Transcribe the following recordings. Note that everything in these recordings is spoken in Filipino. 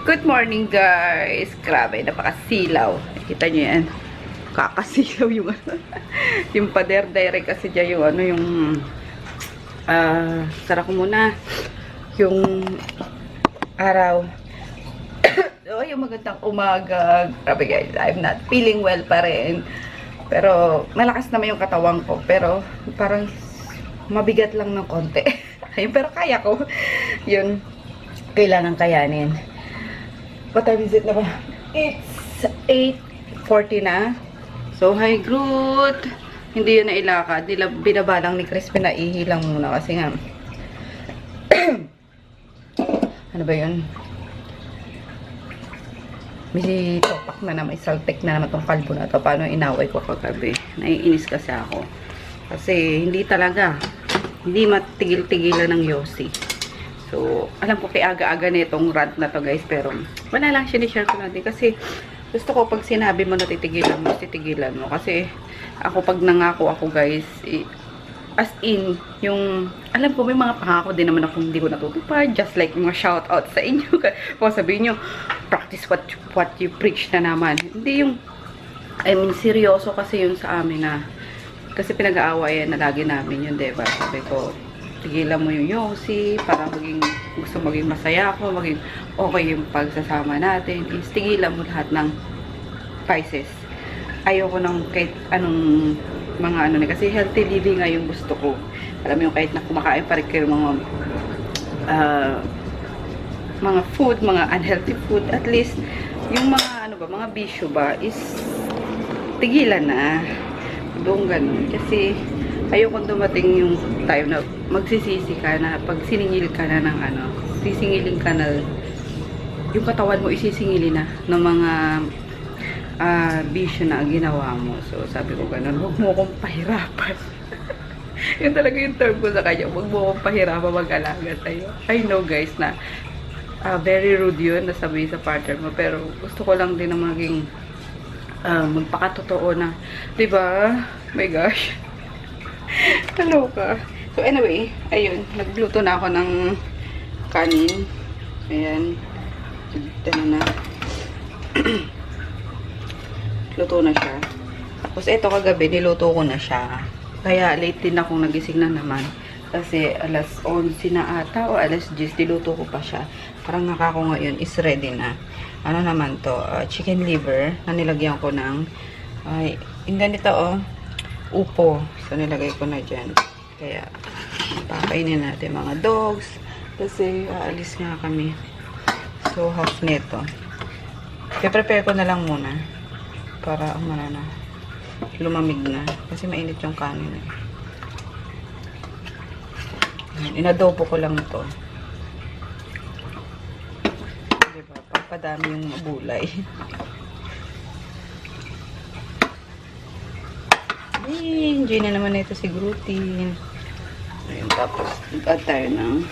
Good morning guys! Grabe, napakasilaw. Kita nyo yan. Kakasilaw yung yung pader direct kasi dyan yung yung sara ko muna yung araw. So, yung magandang umaga. Grabe guys, I'm not feeling well pa rin. Pero malakas naman yung katawan ko. Pero parang mabigat lang ng konti. Ayun, pero kaya ko. Yun, kailangan kayanin. What time is it na ba? It's 8:40 na. So, hi Groot. Hindi yun na ilakad. Binabalang ni Chris, pinaihilang muna kasi nga. Ano ba yun? May topak na naman, saltek na naman itong kalbo na ito. Paano inaway ko kagabi? Naiinis kasi ako. Kasi hindi talaga. Hindi matigil-tigilan ng yosi. So, alam ko kay aga-aga na itong rant na to guys. Pero, wala lang, sinishare ko natin. Kasi, gusto ko pag sinabi mo na titigilan mo. Kasi, ako pag nangako ako guys, as in, yung, alam ko may mga pangako din naman ako hindi ko natutupad. Just like mga shoutout sa inyo. Kung sabihin nyo, practice what you preach na naman. Hindi yung, I mean, seryoso kasi yun sa amin na, kasi pinag-aawayan na lagi namin yun, diba? Sabi ko, tigilan mo yung yosi, para gusto maging masaya ako, maging okay yung pagsasama natin, is tigilan mo lahat ng vices. Ayoko ng kahit anong mga ano na, kasi healthy living nga yung gusto ko. Alam mo yung kahit na kumakain pa rin kayo mga food, mga unhealthy food, at least yung mga ano ba, mga bisyo ba, is tigilan na. Doon ganun. Kasi ayoko dumating yung time na magsisisi ka na pag siningil ka na ng ano, sisingilin ka na yung katawan mo isisingilin na ng mga bisyo na ginawa mo. So sabi ko ganun, huwag mo akong pahirapan. Yun talaga yung term ko sa kanya, huwag mo akong pahirapan mag-alaga sa'yo. I know guys na very rude yun na sabihin sa partner mo, pero gusto ko lang din na maging magpakatotoo na, diba? My gosh. Hello ka. So anyway, ayun, nagluto na ako ng kanin. Ayan. Ito na. Luto na siya. Tapos ito kagabi, niluto ko na siya. Kaya late din akong nagising na naman. Kasi alas 11 na ata o alas 10, niluto ko pa siya. Parang nakako ngayon is ready na. Ano naman to? Chicken liver na nilagyan ko ng yung ganito upo. So nilagay ko na dyan. Kaya pakainin natin mga dogs. Kasi aalis nga kami. So half nito. I-prepare ko na lang muna. Para umana na. Lumamig na. Kasi mainit yung kanin. Inadobo ko lang ito. Diba? Pagpadami yung gulay. Enjoy na naman ito si Grootin. Ayun, tapos nag-add tayo ng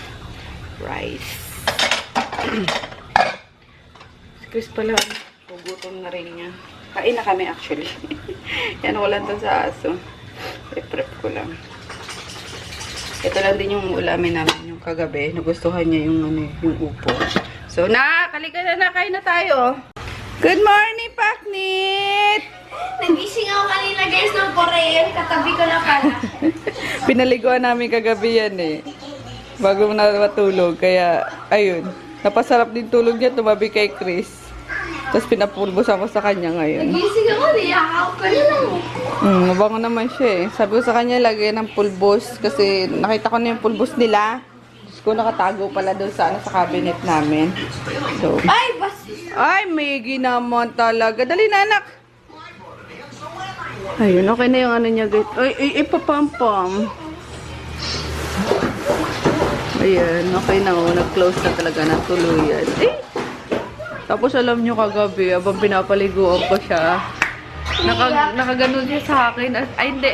rice. Si Chris pala, gugutom na rin niya. Kain na kami actually. Yan ko lang to sa aso. I-prep ko lang. Ito lang din yung ulamin namin yung kagabi. Nagustuhan niya yung yung upo. So halika na, kain na tayo. Good morning, Paknit! Nagising ako kanina guys ng Korean. Katabi ko na pala. Pinaliguan namin kagabi yan bago na matulog. Kaya, ayun. Napasarap din tulog niya. Tumabi kay Chris. Tapos pinapulbos ako sa kanya ngayon. Nagising ako, niyakaw ko na lang. Mabango naman siya Sabi ko sa kanya, lagay ng pulbos. Kasi nakita ko na yung pulbos nila. Tapos ko nakatago pala doon sa cabinet namin. So, ay, Maggie naman talaga. Dali na, anak. Ayun, okay na yung ano niya, guys. Ay, ipapampam. Ayan, okay na. Nag-close na talaga na tuluyan. Tapos alam nyo kagabi, abang pinapaliguan ko siya. Nakaganon siya sa akin. Ay, hindi.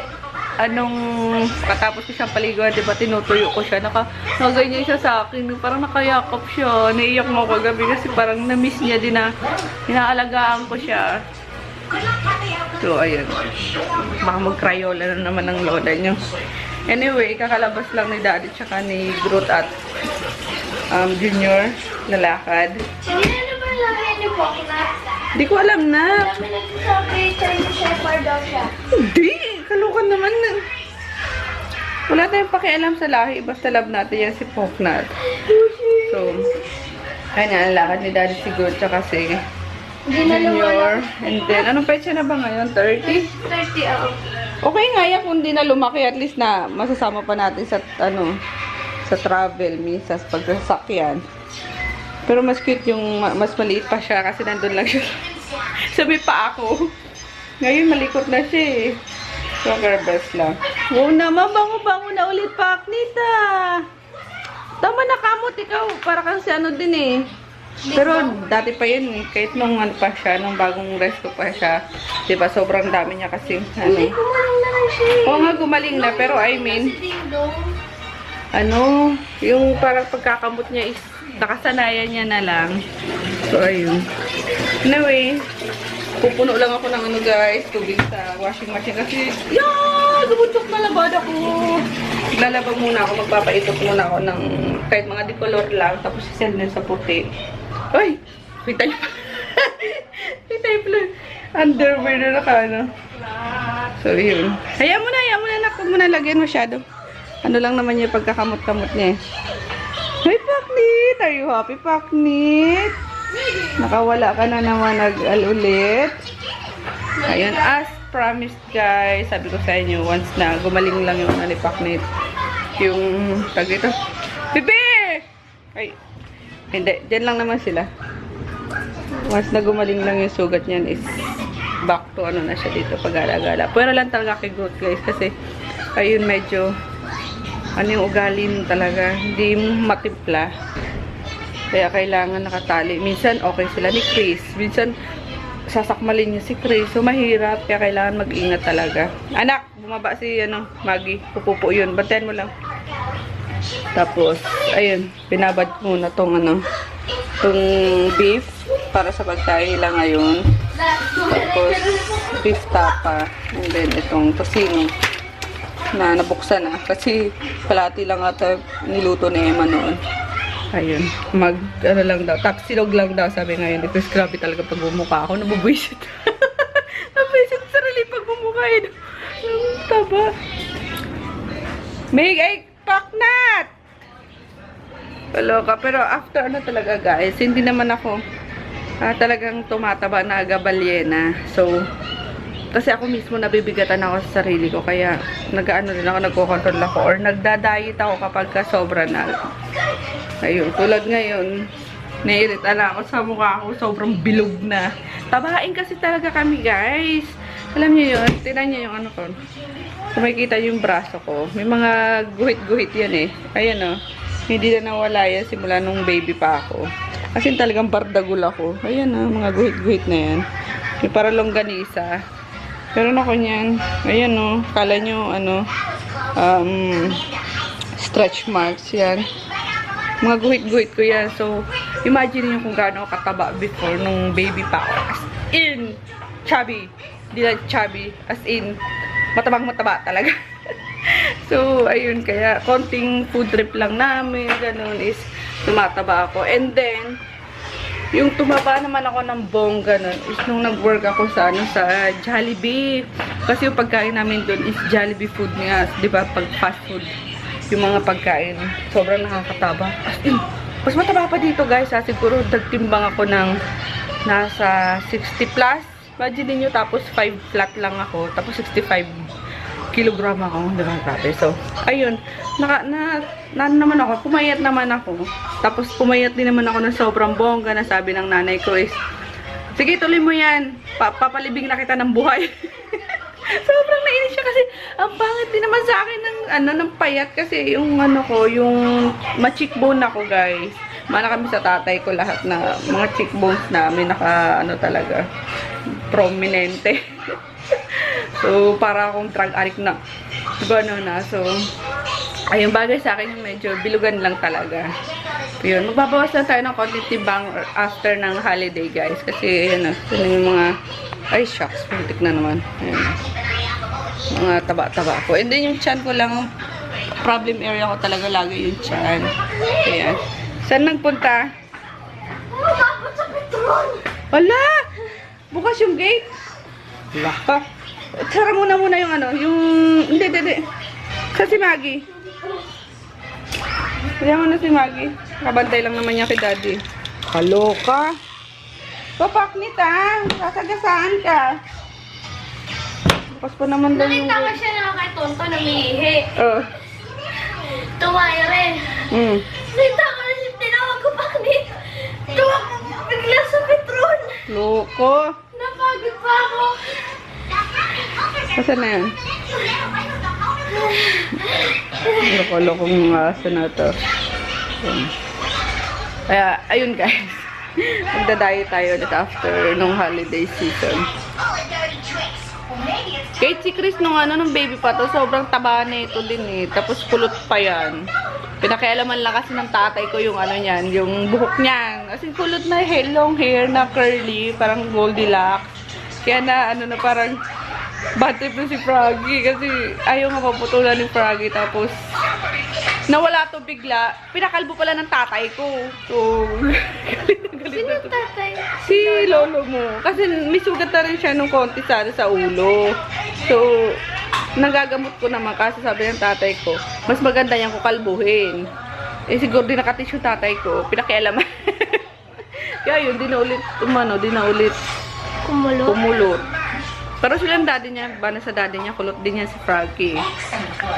Katapos ko siyang paliguan, diba, tinutuyo ko siya. Nakaganyan siya sa akin. Parang nakayakap siya. Naiiyak mo kagabi kasi parang na-miss niya din na inaalagaan ko siya. So, ayun. Baka mag-crayola na naman ng lola nyo. Anyway, kakalabas lang ni Daddy tsaka ni Groot at Junior lalakad. Ano ba yung lahi ni Poknat? Di ko alam na. Dami nagsasabi, Chinese Shepherd daw siya. Hindi! Kalukan naman na. Wala tayong pakialam sa lahi. Basta love natin yan si Poknat. So, ayun yan. Ang lakad ni Daddy siguro. Tsaka si Junior. And then, anong petsa na ba ngayon? 30? 30, oo. Okay nga yan kung di na lumaki. At least na masasama pa natin sa, sa travel. Minsan, pagsasakyan. Pero mas cute yung, mas maliit pa siya kasi nandun lang siya. Sabi pa ako. Ngayon, malikot na siya eh. Sugar best lang. Oo naman, bango-bango na ulit pa, Nita. Tama na kamot, ikaw. Para kang si ano din eh. Pero dati pa yun, kahit nung ano pa siya, nung bagong rest ko pa siya. Diba, sobrang dami niya kasi. Hindi, kumalang na lang siya. Oo nga, gumaling na. Pero I mean, Si Ding Dong. yung parang pagkakamot niya is nakasanayan niya na lang. So, ayun. Anyway, pupuno lang ako ng guys, tubig sa washing machine kasi, gumutok na labada ko. Lalabag muna ako, magpapaikot muna ako ng kahit mga decolor lang, tapos sisend na sa puti. Ay! Kita niyo pa. Kita niyo pala. Underwear na naka, So, yun. Hayaan mo na, nak. Huwag mo na lagyan masyado. Ano lang naman yung pagkakamot-kamot niya eh. Hi, Paknit! Are you happy, Paknit? Nakawala ka na naman nag-alulit. Ayun, as promised guys, sabi ko sa inyo, once na gumaling lang yung ni Paknit. Yung, tag ito. Bebe! Ay, hindi. Diyan lang naman sila. Once na gumaling lang yung sugat niyan is back to ano na siya dito pag-gala-gala. Pero lang talaga kay Groot guys kasi ayun medyo yung ugali talaga. Hindi matimpla. Kaya kailangan nakatali. Minsan okay sila ni Chris. Minsan sasakmalin niya si Chris. So mahirap. Kaya kailangan mag-ingat talaga. Anak, bumaba si Maggie. Pupupo yun. Bantayan mo lang. Tapos, ayun. Binabad ko muna tong tong beef. Para sa pagkain lang ngayon. Tapos, beef tapa. And then, itong tosino. Na nabuksan na. Kasi palati lang ata niluto ni Emma noon. Ayun. Lang daw. Taksilog lang daw sabi ngayon. Ito grabe talaga pag bumuka ako. Nabubwisit. Nabubwisit sarili pag bumuka yun. Ang taba. Meg, ay, Paknat! Kaloka. Pero after talaga guys, hindi naman ako talagang tumataba na gabalyena. So, kasi ako mismo nabibigatan ako sa sarili ko. Kaya, rin ako, nagko-control ako. Or nagda-diet ako kapag sobra na. Ayun, tulad ngayon, naiirita na ako sa mukha ko. Sobrang bilog na. Tabain kasi talaga kami, guys. Alam niyo yun? Tinan niyo yung ko. Kung makikita yung braso ko. May mga guhit-guhit yan eh. Ayan o. Hindi na nawala yan simula nung baby pa ako. Kasi talagang bardagul ako. Ayan o, mga guhit-guhit na yan. May para longganisa. Meron ako niyan. Ayan o. Kala nyo, stretch marks yan. Mga guhit-guhit ko yan. So, imagine nyo kung gaano kataba before nung baby pa ako. As in, chubby. Hindi lang chubby. As in, matabang-mataba talaga. So, ayun. Kaya, konting food trip lang namin. Ganun is, tumataba ako. And then, yung tumaba naman ako ng bongga nun is nung nag-work ako sa sa Jollibee. Kasi yung pagkain namin doon is Jollibee food nga. Diba? Pag fast food. Yung mga pagkain. Sobrang nakakataba. As in, mas mataba pa dito guys. Siguro nagtimbang ako ng nasa 60 plus. Imagine niyo tapos 5 flat lang ako. Tapos 65 kilogram ako. Diba? Grabe. So, ayun. Naman ako. Pumayat naman ako. Tapos pumayat din naman ako ng sobrang bongga na sabi ng nanay ko is, sige, tuloy mo yan. Papalibing na kita ng buhay. Sobrang nainis siya kasi ang pangit din naman sa akin ng payat kasi yung yung ma-cheekbone ako guys. Mana kami sa tatay ko lahat na mga cheekbones namin naka talaga prominente. So para akong drug addict na. Gano'n na. So ayun, bagay sa akin yung medyo bilugan lang talaga. Yun, magbabawas lang tayo ng konting timbang after ng holiday guys. Kasi yun yung mga ay shucks, puntik na naman. Ayun. Mga taba-taba ko. And then yung chan ko lang, problem area ko talaga lagi yung chan. Ayan. Saan nagpunta? Dapat sa Petro. Ala! Bukas yung gate. Wala ka. Sara muna yung ano, yung... Hindi. Sa si Maggie. Kaya mo na si Maggie. Kabantay lang naman niya kay Daddy. Kaloka. Papaknit ah. Sasagasaan ka. Bukas pa naman daw yung... Nakita ko siya na kay Tonto namihi. Oh. Tumayo rin. Nakita ko na siya, tinawag ko paknit. Bigla sa Petron. Loko. Napagod pa ako. Asan na yan? Loko-lokong aso na to. Ayan. Kaya, ayun guys. Magdadayo tayo ulit after nung holiday season. Kahit si Chris nung baby pa to, sobrang taba na ito din eh. Tapos kulot pa yan. Pinakialaman lang kasi ng tatay ko yung niyan, yung buhok niyan. Kasi kulot na long hair na curly, parang Goldilocks. Kaya na parang bad trip na si Froggy kasi ayaw nga maputulan ni Froggy. Tapos nawala to bigla. Pinakalbo pala ng tatay ko. So, galit Sino tatay? si lolo mo. Kasi may sugat na rin siya nung konti sa ulo. So, nagagamot ko naman kasi sabi ng tatay ko, mas maganda yan kung kalbuhin. Eh siguro din nakatis yung tatay ko, pinakialaman. Kaya yun, di na ulit kumulot. Pero silang daddy niya, bana sa daddy niya, kulot din niya si Froggy.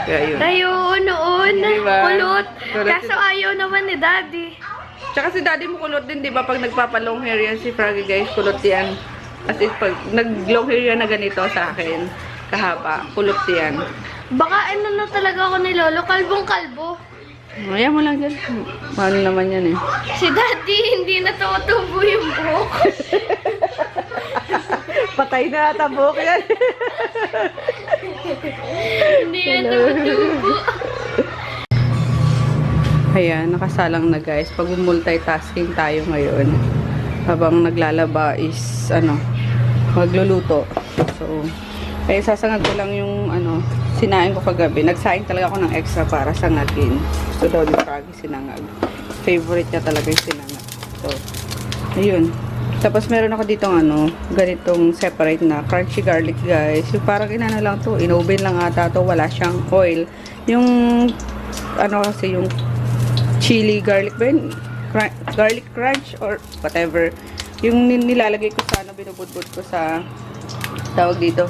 Kaya yun. Tayo noon, Diba? kulot. Kulot Kaso ayaw naman ni Daddy. Tsaka si daddy mo kulot din, di ba? Pag nagpapalong hair yan si Froggy, guys, kulot yan. As in, pag nag-long hair yan na ganito sa akin, kahaba, kulot yan. Baka na talaga ako ni Lolo, kalbong-kalbo. Ayan mo lang dyan. Ano naman yan eh. Si Daddy, hindi na tumutubo yung buhok. Patay na tabok yan. Hindi na tumutubo. Ayan, nakasalang na guys. Pag multitasking tayo ngayon, habang naglalaba is, magluluto. So, sasangag ko lang yung, sinain ko kagabi. Nagsaing talaga ako ng extra para sangagin. Gusto daw ni Froggy sinangag. Favorite niya talaga yung sinangag. So, ayun. Tapos meron ako ditong ganitong separate na crunchy garlic guys. Yung parang lang to, in-oven lang ata to, wala siyang oil. Yung kasi yung chili garlic ba yun? Garlic crunch or whatever. Yung nilalagay ko sa binubudbud ko sa tawag dito.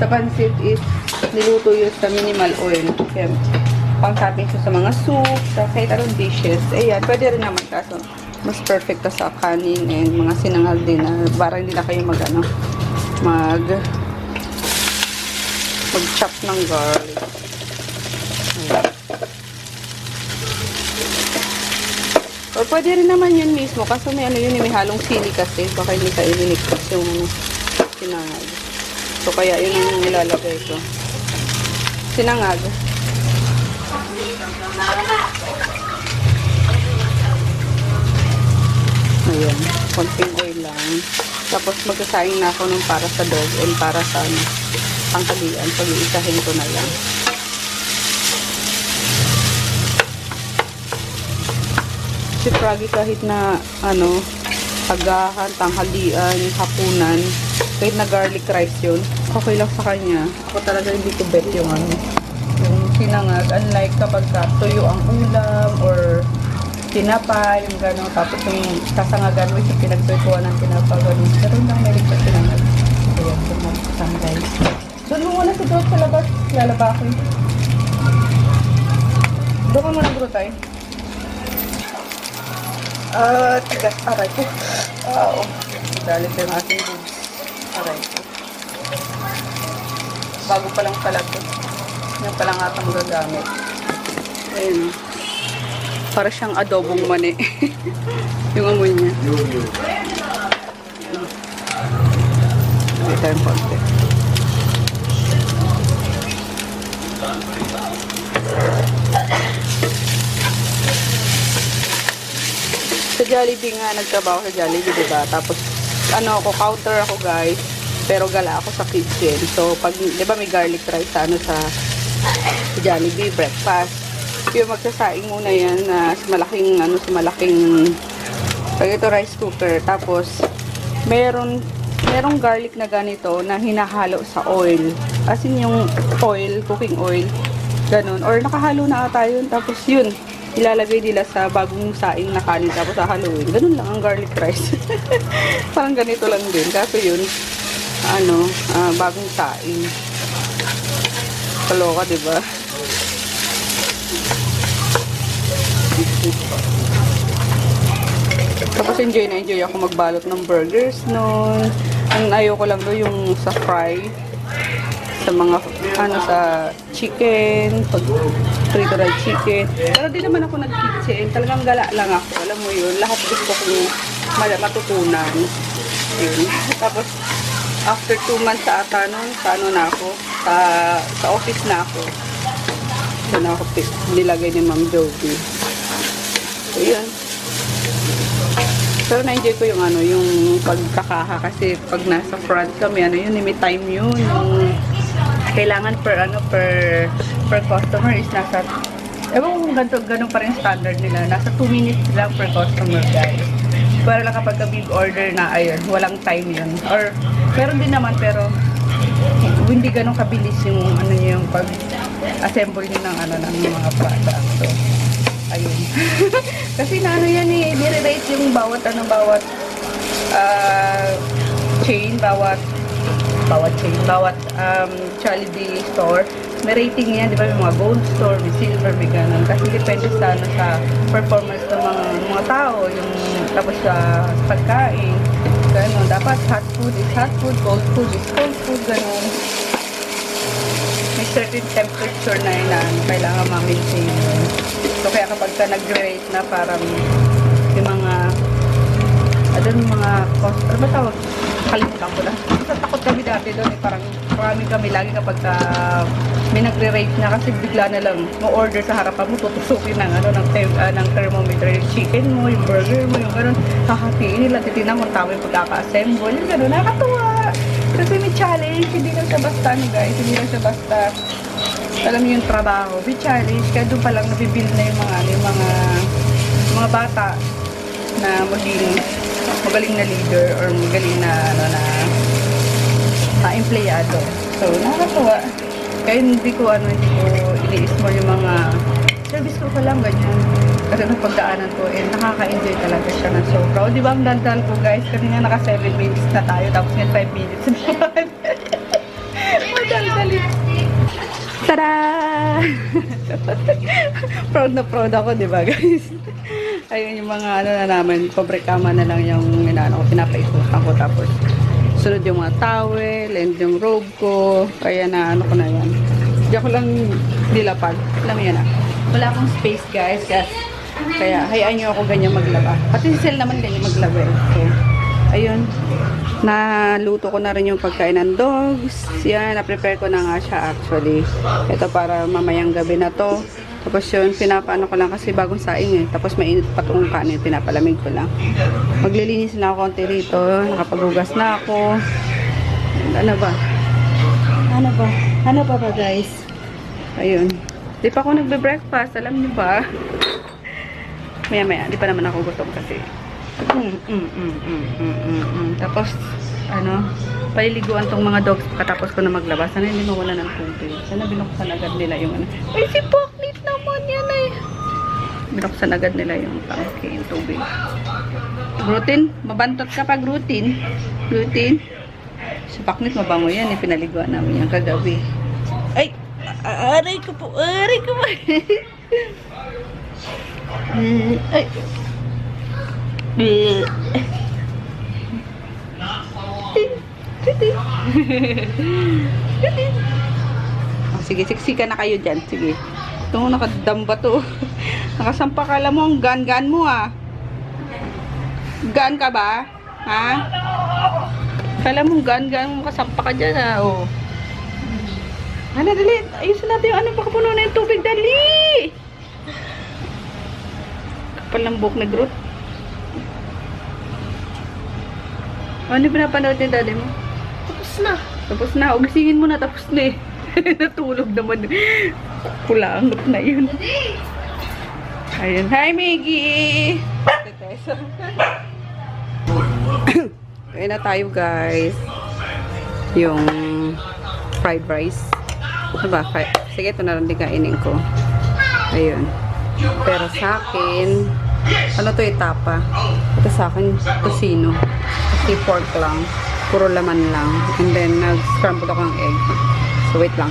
Sa pansit is niluto yun sa minimal oil. Kaya pang topping siya sa mga soup, sa kahit anong dishes. Ayan, pwede rin naman kaso mas perfect ka sa kanin and mga sinangag din na para hindi na kayo mag-chop ng garlic. Ayan. Or pwede rin naman yun mismo kasi may yun, may halong sili kasi baka hindi ka iliniktas yung sinangag. So kaya yun ang nilalagay ko. Sinangag. Ayan, konting oil lang. Tapos magsasaing na ako nung para sa dog and para sa pangkalian. Pag-iisahin ko na lang. Si Froggy kahit na agahan, tanghalian, hapunan, kahit na garlic rice yun, okay lang sa kanya. Ako talaga hindi ko bet yung yung sinangag. Unlike kapag tuyo ang ulam or tinapa, yung gano'n. Tapos yung kasangagan mo, yung pinagtutuan ng tinapa, gano'n. Pero lang meron sa sinangag. Ayan, sumasang guys. Doon mo muna si Grot sa labas. Lalaba ako yun. Doon ka muna, Grot ay. Tigas, aray ko. Oo. Dalit yung ating boobs. Aray ko. Bago pa lang pala ito. Yan pa lang atang gagamit. Ayun. Para siyang adobong mani. Yung amoy niya. Hindi tayong konti. Sa Jollibee nga, nagtrabaho sa Jollibee, diba? Tapos, counter ako guys. Pero gala ako sa kitchen. So, pag, diba may garlic rice sa Jollibee, breakfast. Yung magsasaing muna yan sa malaking pag ito rice cooker. Tapos merong garlic na ganito na hinahalo sa oil. As in yung oil, cooking oil. Ganun. Or nakahalo na ata yun. Tapos yun, ilalagay nila sa bagong saing na kanin. Tapos hahaluin. Ganun lang ang garlic rice. Parang ganito lang din. Kaso yun, bagong saing. Kaloka, diba? Tapos enjoy na enjoy ako magbalot ng burgers noon. Ang ayoko lang doon yung sa fry. Sa mga, sa chicken. Pag prito ng chicken. Pero di naman ako nag-kitchen. Talagang gala lang ako. Alam mo yun, lahat gusto kong matutunan. Yun. Tapos, after 2 months sa ata nun, na ako. Sa office na ako. Doon ako nilagay ni Ma'am Jovi. So, yun. Pero na-enjoy ko yung yung pagkakaha kasi pag nasa front kami, may time yun. Yung kailangan per customer is nasa, ewan kung ganun pa rin standard nila. Nasa 2 minutes lang per customer, guys. Para lang kapag big order na, ayun, walang time yun. Or, meron din naman, pero hindi ganun kabilis yung, yung pag-assemble nyo ng mga product. So, ayun. Kasi yan nire-rate yung bawat chain, bawat Jollibee store. May rating yan, di ba? Yung mga gold store, may silver, may ganun. Kasi depende sa performance ng mga tao, tapos sa pagkain. Ganun. Dapat hot food is hot food, cold food is cold food, ganun. May certain temperature na kailangan ma-maintain. So, kaya kapag ka nag-rate na parang yung mga ano ba tawag? Kalimutan ko na. Takot kami dati doon. Parang marami kami lagi kapag may nagre-rate na kasi bigla na lang mo-order sa harapan mo, tutusukin ng thermometer yung chicken mo, yung burger mo, yung gano'n. Hahatiin nila, titignan kung tama yung pagkaka-assemble. Yung gano'n, nakakatuwa. Kasi may challenge, hindi lang siya basta, guys. Hindi lang siya basta, alam niyo yung trabaho. May challenge, kaya doon pa lang nabibuild na yung mga bata na magaling na leader or magaling na empleyado. So, nakakatuwa. Kaya hindi ko ini-small yung mga service ko pa lang, ganyan. Kasi nung pagdaanan ko, nakaka-enjoy talaga siya na sobra. O, di ba ang dandal ko, guys? Kanina naka 7 minutes na tayo, tapos ngayon 5 minutes naman. Madaldal yun. Tada! Proud na proud ako, di ba, guys? Ayun yung mga na namin, pobre kama na lang yung pinapaikutan ko, tapos sunod yung mga towel and yung robe ko, kaya na ko na yan. Hindi ako lang dilapag. Alam mo yan wala akong space, guys, kaya hayaan nyo ako ganyan maglaba. Pati si Sel naman ganyan maglaba eh. So, ayun, naluto ko na rin yung pagkain ng dogs. Yan, na-prepare ko na nga siya actually. Ito para mamayang gabi na to. Tapos yun, pinapaano ko lang kasi bagong saing eh. Tapos mainit pa itong kanin, pinapalamig ko lang. Maglilinis na ako konti rito. Nakapaghugas na ako. Ano ba guys? Ayun. Di pa ako nagbe-breakfast, alam niyo ba? Maya, di pa naman ako gutom kasi. Tapos, paliliguan tong mga dogs katapos ko na maglabas. Sana hindi mawala ng tubig. Sana binuksan agad nila yung Ay, si Poklit naman yan eh. Binuksan agad nila yung tangke, yung tubig. Routine, mabantot ka pag routine. Si Poklit mabango yan eh. Pinaliguan namin yan kagabi. Ay! Aray ko po! Ay! Sige, siksika na kayo dyan. Sige. Ito, nakadamba to. Nakasampa ka lang mo ang gan mo Gan ka ba? Ha? Kala mo gan mo, makasampa ka dyan oh. Dali. Ayusin natin yung pakapuno na yung tubig. Dali! Kapal ng buhok na Groot. Ano yung pinapanood ni daddy mo? Tapos na. Ugisingin mo na. Tapos na eh. Natulog naman. Kulangot na yun. Ayun. Hi, Miggy! Kain na tayo, guys. Yung fried rice. Diba? Sige, ito na lang din kainin ko. Ayun. Pero sa akin, ano to, itapa. Ito sa akin, tocino. Kasi pork lang. Puro laman lang. And then, nag-scramble ako ng egg. So, wait lang.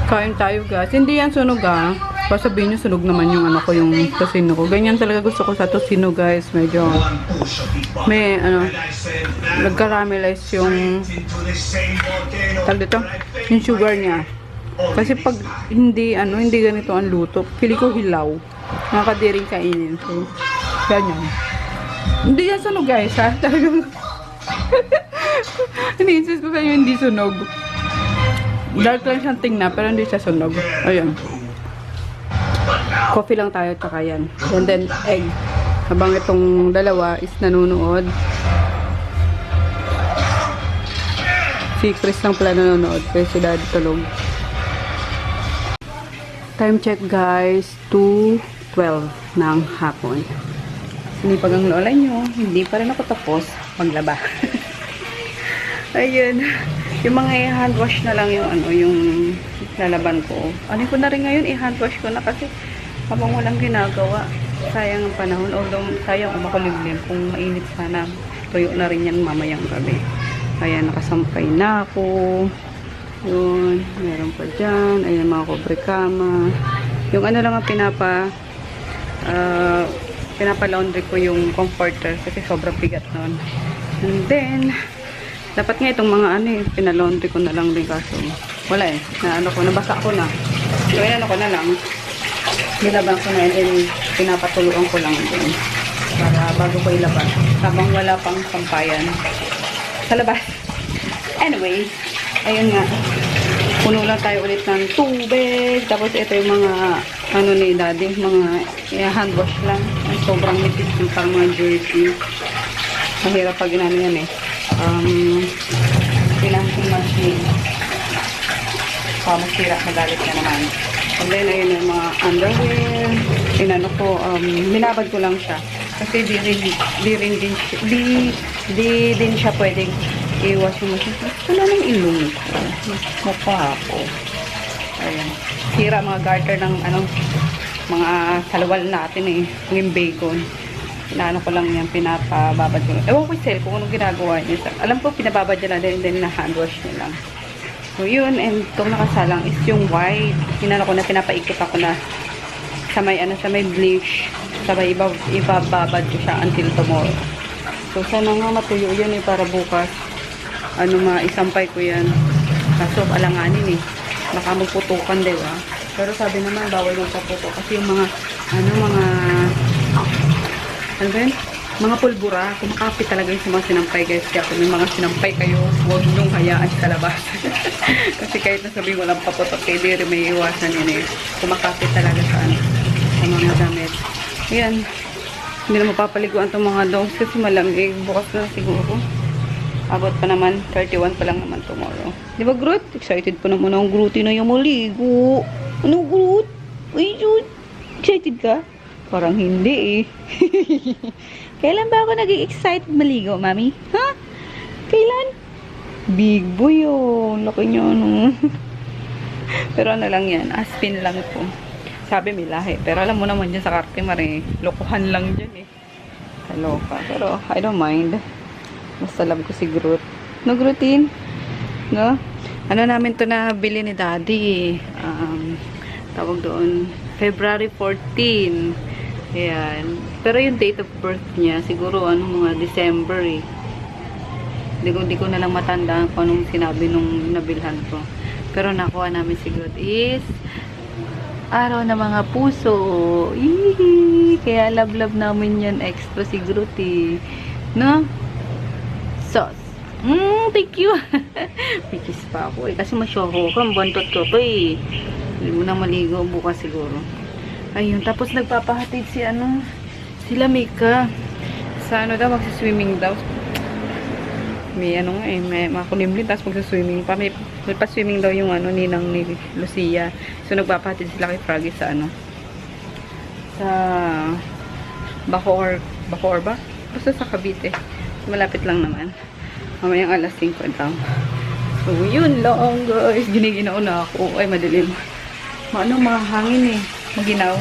Kain tayo, guys. Hindi yan sunog, ah. Sabihin nyo, sunog naman yung ano ko, yung tocino ko. Ganyan talaga gusto ko sa tocino, guys. Medyo, may, ano, nag-caramelize yung, tag dito, yung sugar niya. Kasi pag hindi, ano, hindi ganito ang luto, pili ko hilaw. Nakakadiring kainin. So, ganyan. Hindi yan sunog, guys, ha? Talagang, ini-insist ko sa'yo, hindi sunog. Dark lang siyang tingnan, pero hindi siya sunog. Ayan. Coffee lang tayo, tsaka yan. And then, egg. Habang itong dalawa is nanonood. Si Chris lang pala nanonood. Kaya si Daddy tulog. Time check, guys. 2:12 ng hapon. Sinipag ang lola nyo. Hindi pa rin ako tapos maglaba. Ayun. Yung mga i-hand wash na lang yung ano, yung lalaban ko. Ano ko na rin ngayon, i-hand wash ko na kasi habang walang ginagawa. Sayang ang panahon. Although sayang kung makulimlim. Kung mainit sana, tuyo na rin yan mamayang gabi. Kaya nakasampay na ako. Yun. Meron pa dyan. Ayan mga kobre kama. Yung ano lang ang pinapa-laundry ko yung comforter kasi sobrang bigat nun. And then, dapat nga itong mga ano eh, pinalaundry ko na lang din kaso wala eh, na ano ko, nabasa ko na. So, ano ko na lang, nilaban ko na and then pinapatuluan ko lang din para bago ko ilabas. Habang wala pang sampayan sa labas. Anyway, ayun nga. Puno lang tayo ulit ng tubig. Tapos ito yung mga ano ni Daddy, mga hand wash lang. Ay, sobrang nipis yung parang mga jersey. Mahirap pag inano yan eh. Pinahing machine. Masira, magalit na naman. And then, ayun yung mga underwear. Inano ko, binabad ko lang siya. Kasi di din siya pwedeng i-wash yung machine. Wala nang ilong ko. Mukha ako. Ayun. Sira mga garter ng ano, mga salawal natin eh. Yung bacon. Inaano ko lang yan, pinapababad ko lang. Ewan ko sel kung anong ginagawa niya. Alam ko, pinababad niya lang din, then na-hand wash niya lang. So, yun. And itong nakasalang is yung white. Inano ko na, pinapaikot ako na sa may, ano, sa may bleach. Sabay, ibababad ko siya until tomorrow. So, sana nga matuyo yan eh, para bukas. Ano, maisampay ko yan. Kaso, alanganin eh. Baka magputukan, diba? Pero sabi naman, bawal magpaputok. Kasi yung mga, ano, ano ba yun? Mga pulbura, kumakapit talaga yung mga sinampay, guys. Kaya kung may mga sinampay kayo, huwag nung hayaan sa labas. Kasi kahit nasabi walang paputok, kaya di rin may iwasan yun eh. Kumakapit talaga sa ano, sa mga damit. Ayan. Hindi na mapapaliguan itong mga dogs kasi malamig. Bukas na siguro. Abot pa naman. 31 pa lang naman tomorrow. Di ba, Groot? Excited pa naman ang Grooty na yung maligo. Ano, Groot? Uy, Jude. Excited ka? Parang hindi eh. Kailan ba ako nag-i-excite maligo, Mami? Ha? Kailan? Big boy yun. Laki niya, no? Pero ano lang yan. Aspin lang po. Sabi may lahi. Pero alam mo naman dyan sa Cartimar eh. Lokohan lang dyan eh. Kaloka. Pero I don't mind. Basta love ko si Groot. No, Grootin? No? Ano namin to na bili ni Daddy? Tawag doon. February 14. Ayan. Pero yung date of birth niya, siguro mga December eh. Hindi ko na lang matandaan kung anong sinabi nung nabilhan ko. Pero nakuha namin siguro is araw na mga puso. Yee! Kaya love namin yan extra siguro eh. No? Sauce. Thank you. May kiss pa ako eh. Kasi masyoko ka. Bantot ko pa eh. Hindi mo na maligo bukas siguro. Ayun. Tapos nagpapahatid sila Mika. Sa ano daw, magsiswimming daw. May ano nga eh, may makulimlim. Tapos magsiswimming pa. May pa-swimming daw yung ninang ni Lucia. So nagpapahatid sila kay Froggy sa sa Bacoor ba? Basta sa Cavite. Malapit lang naman. Mamayang alas 5 daw. So, yun lang guys. Giniginaw na ako. Ay, madilim. Mahangin eh. Maginaw.